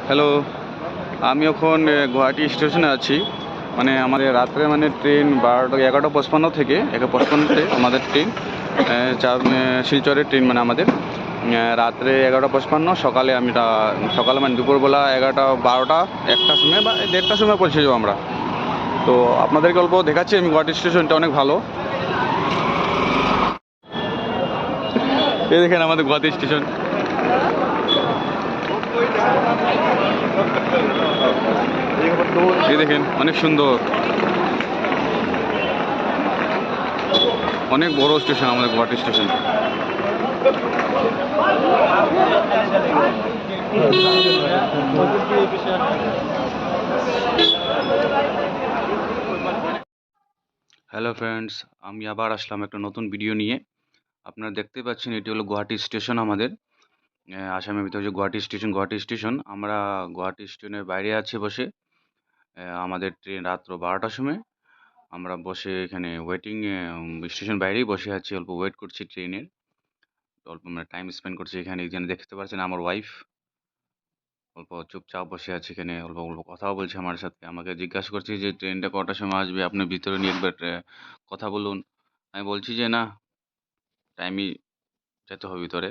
Hello, আমি এখন গুয়াহাটি স্টেশনে আছি। মানে আমাদের রাত্রে মানে ট্রেন 11:55 থেকে 1:55-তে আমাদের ট্রেন, শিলচরের ট্রেন মানে আমাদের রাত্রে 11:55, সকালে মানে দুপুরবেলা 11টা 12টা 1টার সময় বা 1:30টার সময় পৌঁছে যাবো আমরা। তো আপনাদেরকে অল্প দেখাচ্ছি আমি গুয়াহাটি স্টেশনটা অনেক ভালো। এই দেখেন আমাদের গুয়াহাটি স্টেশন। এই দেখেন অনেক সুন্দর, অনেক বড় স্টেশন আমাদের গুয়াহাটি স্টেশন। হ্যালো ফ্রেন্ডস, আমি আবার আসলাম একটা নতুন ভিডিও নিয়ে। আপনারা দেখতে পাচ্ছেন এটি হলো গুয়াহাটি স্টেশন আমাদের। আসামের ভিতরে যে গুয়াহাটি স্টেশন আমরা গুয়াহাটি স্টেশনের বাইরে আছি বসে। আমাদের ট্রেন রাত্র 12টার সময়। আমরা বসে এখানে স্টেশন বাইরেই বসে আছি, অল্প ওয়েট করছি ট্রেনের। অল্প আমরা টাইম স্পেন্ড করছি এখানে। এখানে দেখতে পাচ্ছেন আমার ওয়াইফ অল্প চুপচাপ বসে আছে এখানে, অল্প অল্প কথাও বলছে আমার সাথে। আমাকে জিজ্ঞাসা করছে যে ট্রেনটা কটার সময় আসবে, আপনি ভিতরে নিয়ে একবার কথা বলুন। আমি বলছি যে না, টাইমই যেতে হবে ভিতরে।